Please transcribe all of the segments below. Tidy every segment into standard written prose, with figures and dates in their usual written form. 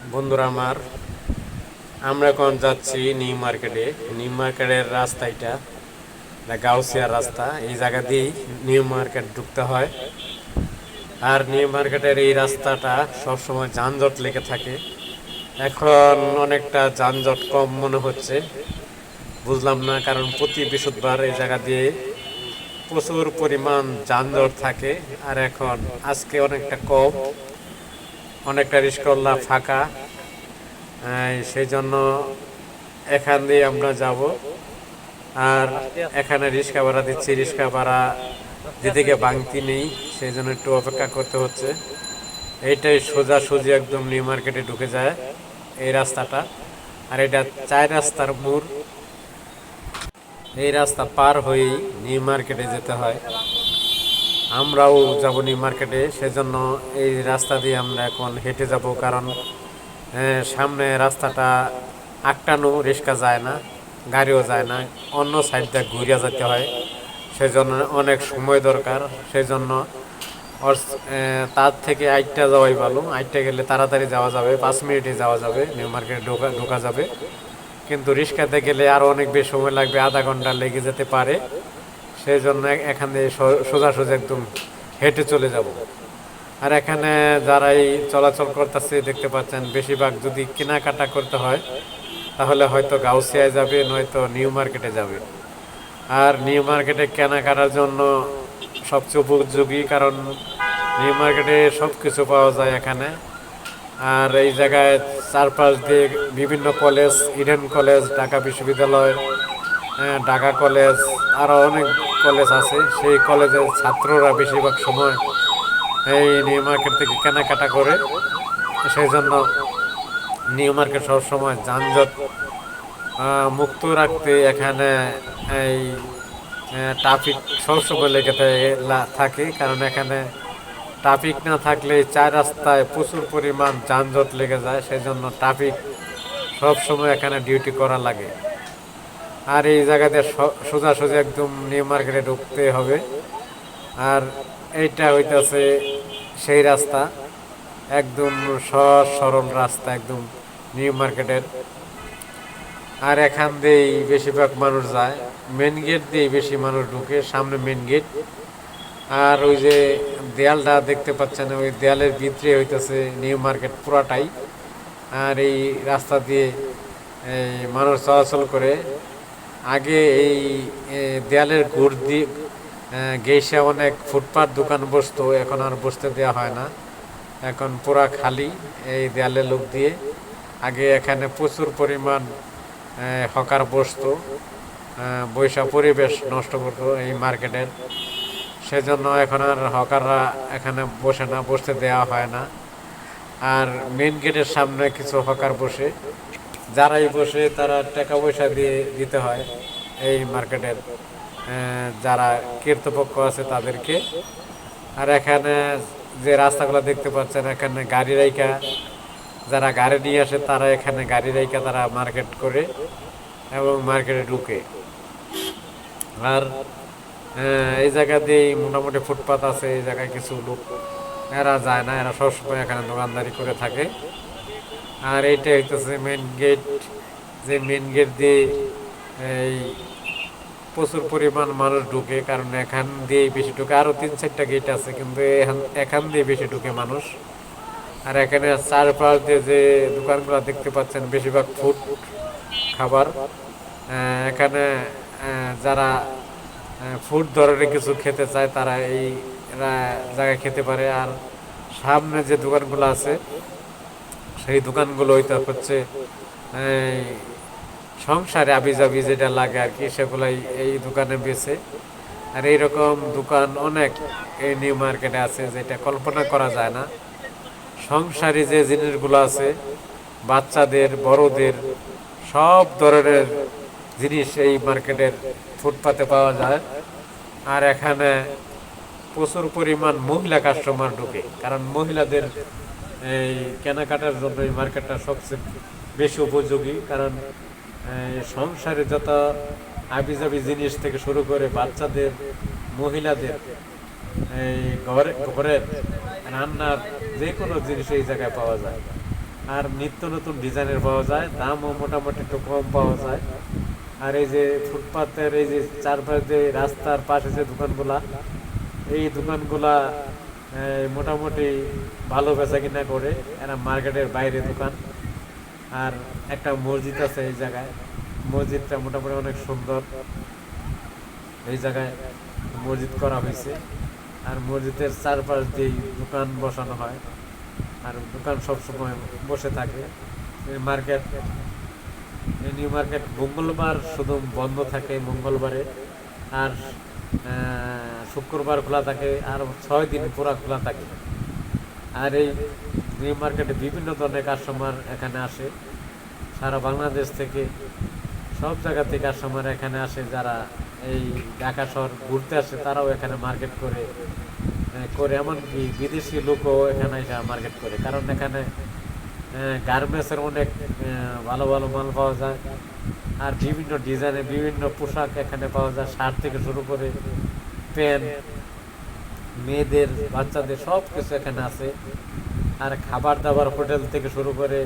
বন্ধুরা আমার, আমরা এখন যাচ্ছি নিউ মার্কেটে। নিউ মার্কেটের রাস্তা এটা গাউসিয়া রাস্তা। এই জায়গা দিয়েই নিউ মার্কেট ঢুকতে হয়। আর নিউ মার্কেটের এই রাস্তাটা সবসময় যানজট লেগে থাকে। এখন অনেকটা যানজট কম মনে হচ্ছে, বুঝলাম না, কারণ প্রতি বৃহস্পতিবার এই জায়গা দিয়ে প্রচুর পরিমাণ যানজট থাকে। আর এখন আজকে অনেকটা কম, অনেকটা রিস্কওয়ালা ফাঁকা। সেই জন্য এখান দিয়ে আমরা যাব। আর এখানে রিক্সা ভাড়া দিচ্ছি, রিক্সা ভাড়া যেদিকে ভাঙতি নেই, সেই জন্য একটু অপেক্ষা করতে হচ্ছে। এইটাই সোজাসুজি একদম নিউ মার্কেটে ঢুকে যায় এই রাস্তাটা। আর এটা 4 রাস্তার মোড়। এই রাস্তা পার হয়েই নিউ মার্কেটে যেতে হয়। আমরাও যাব নিউ মার্কেটে, সেজন্য এই রাস্তা দিয়ে আমরা এখন হেঁটে যাব। কারণ সামনে রাস্তাটা আটকানো, রিক্সা যায় না, গাড়িও যায় না, অন্য সাইড দিয়ে ঘুরিয়া যেতে হয়। সেজন্য অনেক সময় দরকার। সেই জন্য তার থেকে আইটটা যাওয়াই ভালো। আইটটা গেলে তাড়াতাড়ি যাওয়া যাবে, 5 মিনিটে যাওয়া যাবে, নিউ মার্কেটে ঢোকা যাবে। কিন্তু রিক্সাতে গেলে আরও অনেক বেশি সময় লাগবে, আধা ঘন্টা লেগে যেতে পারে। সেই জন্য এখান থেকে সোজাসুজি একদম হেঁটে চলে যাব। আর এখানে যারাই চলাচল করতেছে দেখতে পাচ্ছেন, বেশিরভাগ যদি কেনাকাটা করতে হয় তাহলে হয়তো গাউসিয়ায় যাবে, নয়তো নিউ মার্কেটে যাবে। আর নিউ মার্কেটে কেনাকাটার জন্য সবচেয়ে উপযোগী, কারণ নিউ মার্কেটে সব কিছু পাওয়া যায় এখানে। আর এই জায়গায় চারপাশ দিয়ে বিভিন্ন কলেজ, ইডেন কলেজ, ঢাকা বিশ্ববিদ্যালয়, ঢাকা কলেজ, আরও অনেক কলেজ আছে। সেই কলেজের ছাত্ররা বেশিরভাগ সময় এই নিউ মার্কেট থেকে কেনাকাটা করে। সেই জন্য নিউ মার্কেট সবসময় যানজট মুক্ত রাখতে এখানে এই ট্রাফিক সবসময় লেগে থাকে। কারণ এখানে ট্রাফিক না থাকলে 4 রাস্তায় প্রচুর পরিমাণ যানজট লেগে যায়। সেই জন্য ট্রাফিক সবসময় এখানে ডিউটি করা লাগে। আর এই জায়গাতে সোজাসুজি একদম নিউ মার্কেটে ঢুকতে হবে। আর এইটা হইতেছে সেই রাস্তা, একদম সহজ সরল রাস্তা একদম নিউ মার্কেটের। আর এখান দিয়েই বেশিরভাগ মানুষ যায়, মেন গেট দিয়ে বেশি মানুষ ঢুকে, সামনে মেন গেট। আর ওই যে দেয়ালটা দেখতে পাচ্ছেন, ওই দেয়ালের ভিতরে হইতেছে নিউ মার্কেট পুরাটাই। আর এই রাস্তা দিয়ে এই মানুষ চলাচল করে। আগে এই দেয়ালের গুড় দিয়ে গেইসা অনেক ফুটপাত দোকান বসতো, এখন আর বসতে দেওয়া হয় না, এখন পুরা খালি এই দেয়ালের লোক দিয়ে। আগে এখানে প্রচুর পরিমাণ হকার বসতো, বৈশা পরিবেশ নষ্ট করতো এই মার্কেটের। সেজন্য এখন আর হকাররা এখানে বসে না, বসতে দেওয়া হয় না। আর মেন গেটের সামনে কিছু হকার বসে, যারাই বসে তারা টাকা পয়সা দিয়ে দিতে হয় এই মার্কেটের যারা কর্তৃপক্ষ আছে তাদেরকে। আর এখানে যে রাস্তাগুলো দেখতে পাচ্ছেন, এখানে গাড়ি রাইকা, যারা গাড়ি নিয়ে আসে তারা এখানে গাড়ি রাইকা তারা মার্কেট করে এবং মার্কেটে ঢুকে। আর এই জায়গা দিয়ে মোটামুটি ফুটপাত আছে, এই জায়গায় কিছু লোক এরা যায় না, এরা সবসময় এখানে দোকানদারি করে থাকে। আর এইটা হইতেছে মেন গেট, যে মেন গেট দিয়ে এই প্রচুর পরিমাণ মানুষ ঢুকে, কারণ এখান দিয়ে বেশি ঢুকে। আরও 3-4টা গেট আছে, কিন্তু এখান দিয়ে বেশি ঢুকে মানুষ। আর এখানে চারপাশ দিয়ে যে দোকানগুলো দেখতে পাচ্ছেন, বেশিরভাগ ফুড খাবার। এখানে যারা ফুড ধরনের কিছু খেতে চায় তারা এই জায়গায় খেতে পারে। আর সামনে যে দোকানগুলো আছে সেই দোকানগুলো হচ্ছে সংসারে আবিজাবি যেটা লাগে আর কি, সেগুলাই এই দোকানে বেছে। আর এইরকম দোকান অনেক এই নিউ মার্কেটে আছে, যেটা কল্পনা করা যায় না। সংসারী যে জিনিসগুলো আছে, বাচ্চাদের, বড়দের সব ধরনের জিনিস এই মার্কেটের ফুটপাতে পাওয়া যায়। আর এখানে প্রচুর পরিমাণ মহিলা কাস্টমার ঢুকে, কারণ মহিলাদের এই কেনাকাটার জন্য এই মার্কেটটা সবচেয়ে বেশি উপযোগী। কারণ সংসারে যত আবিজাবি জিনিস থেকে শুরু করে বাচ্চাদের, মহিলাদের এই ঘরের রান্নার যে কোনো জিনিস এই জায়গায় পাওয়া যায়। আর নিত্য নতুন ডিজাইনের পাওয়া যায়, দামও মোটামুটি একটু কম পাওয়া যায়। আর এই যে ফুটপাতের এই যে চারপাশে রাস্তার পাশে যে দোকানগুলা, এই দোকানগুলা মোটামুটি ভালো বেচা কিনা করে, এরা মার্কেটের বাইরে দোকান। আর একটা মসজিদ আছে এই জায়গায়, মসজিদটা মোটামুটি অনেক সুন্দর। এই জায়গায় মসজিদ করা হয়েছে, আর মসজিদের চারপাশ দিয়ে দোকান বসানো হয়, আর দোকান সবসময় বসে থাকে। এই মার্কেট, এই নিউ মার্কেট মঙ্গলবার শুধু বন্ধ থাকে মঙ্গলবারে, আর শুক্রবার খোলা থাকে, আর 6 দিন পুরা খোলা থাকে। আর এই নিউ মার্কেটে বিভিন্ন ধরনের কাস্টমার এখানে আসে, সারা বাংলাদেশ থেকে সব জায়গা থেকে কাস্টমার এখানে আসে। যারা এই ঢাকা শহর ঘুরতে আসে তারাও এখানে মার্কেট করে করে এমনকি বিদেশি লোকও এখানে এসে মার্কেট করে, কারণ এখানে গার্মেন্টসের অনেক ভালো ভালো মাল পাওয়া যায়। আর বিভিন্ন ডিজাইনের বিভিন্ন পোশাক এখানে পাওয়া যায়, শার্ট থেকে শুরু করে প্যান্ট, মেয়েদের বাচ্চাদের সব কিছু এখানে আছে। আর খাবার দাবার হোটেল থেকে শুরু করে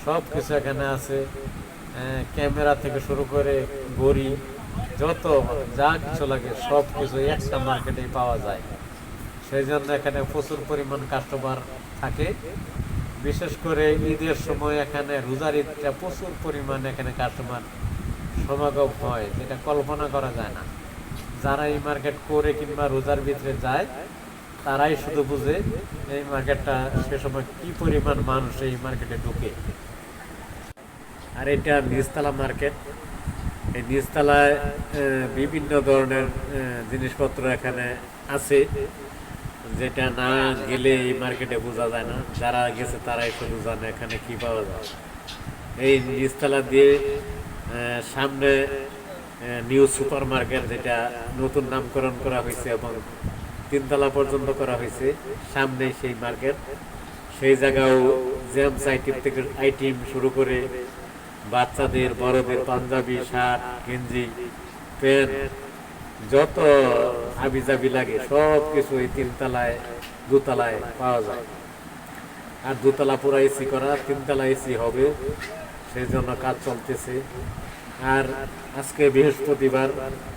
সব কিছু এখানে আছে। ক্যামেরা থেকে শুরু করে ঘড়ি, যত যা কিছু লাগে সব কিছু একটা মার্কেটেই পাওয়া যায়। সেই জন্য এখানে প্রচুর পরিমাণ কাস্টমার থাকে। বিশেষ করে ঈদের সময় এখানে রোজার ঈদটা প্রচুর পরিমাণ এখানে কাস্টমার সমাগম হয়, যেটা কল্পনা করা যায় না। যারা এই মার্কেট করে কিংবা রোজার ভিতরে যায় তারাই শুধু বুঝে এই মার্কেটটা সে সময় কি পরিমাণ মানুষ এই মার্কেটে ঢুকে। আর এটা নিচতলা মার্কেট। এই নিচতলায় বিভিন্ন ধরনের জিনিসপত্র এখানে আছে, যেটা না গেলে এই মার্কেটে বোঝা যায় না। যারা গেছে তারাই শুধু জানে এখানে কি পাওয়া যায়। এই নিচতলা দিয়ে সামনে নিউ সুপার মার্কেট, যেটা নতুন নামকরণ করা হয়েছে এবং 3 তলা পর্যন্ত করা হয়েছে, সামনে সেই মার্কেট। সেই জায়গাও জেমস আইটেম থেকে আইটেম শুরু করে বাচ্চাদের বড়দের পাঞ্জাবি, শার্ট, গেঞ্জি, প্যান্ট, যত হাবিজাবি লাগে সব কিছু এই 3তলায় 2তলায় পাওয়া যায়। আর 2তলা পুরো এসি করা, 3তলা এসি হবে, সেই জন্য কাজ চলতেছে। আর আজকে বৃহস্পতিবার,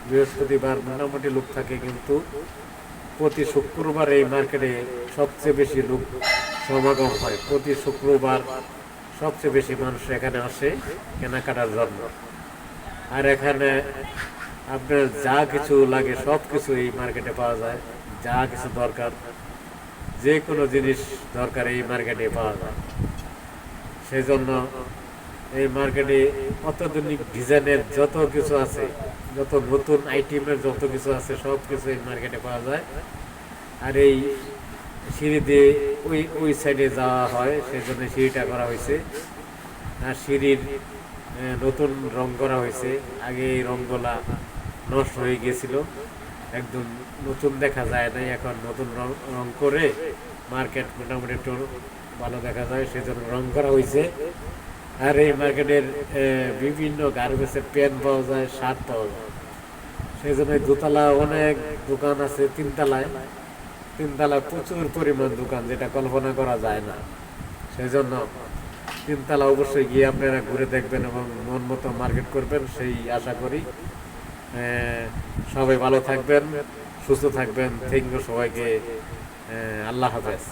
বৃহস্পতিবার মোটামুটি লোক থাকে, কিন্তু প্রতি শুক্রবার এই মার্কেটে সবচেয়ে বেশি লোক সমাগম হয়। প্রতি শুক্রবার সবচেয়ে বেশি মানুষ এখানে আসে কেনাকাটার জন্য। আর এখানে আপনার যা কিছু লাগে সব কিছু এই মার্কেটে পাওয়া যায়। যা কিছু দরকার, যে কোনো জিনিস দরকার এই মার্কেটে পাওয়া যায়। সেই জন্য এই মার্কেটে অত্যাধুনিক ডিজাইনের যত কিছু আছে, যত নতুন আইটেমের যত কিছু আছে সব কিছু এই মার্কেটে পাওয়া যায়। আর এই সিঁড়ি দিয়ে ওই ওই সাইডে যাওয়া হয়, সেই জন্য সিঁড়িটা করা হয়েছে। আর সিঁড়ির নতুন রং করা হয়েছে। আগে এই রংগুলা নষ্ট হয়ে গেছিল, একদম নতুন দেখা যায় নাই। এখন নতুন রং করে মার্কেট মোটামুটি একটু ভালো দেখা যায়, সেই জন্য রং করা হয়েছে। আর এই মার্কেটের বিভিন্ন গার্মেন্টসের প্যান্ট পাওয়া যায়, শার্ট পাওয়া যায়। সেই জন্য 2তলা অনেক দোকান আছে। 3তলায় প্রচুর পরিমাণ দোকান, যেটা কল্পনা করা যায় না। সেই জন্য 3তলা অবশ্যই গিয়ে আপনারা ঘুরে দেখবেন এবং মন মতো মার্কেট করবেন, সেই আশা করি। সবাই ভালো থাকবেন, সুস্থ থাকবেন। থ্যাংক ইউ সবাইকে। আল্লাহ হাফেজ।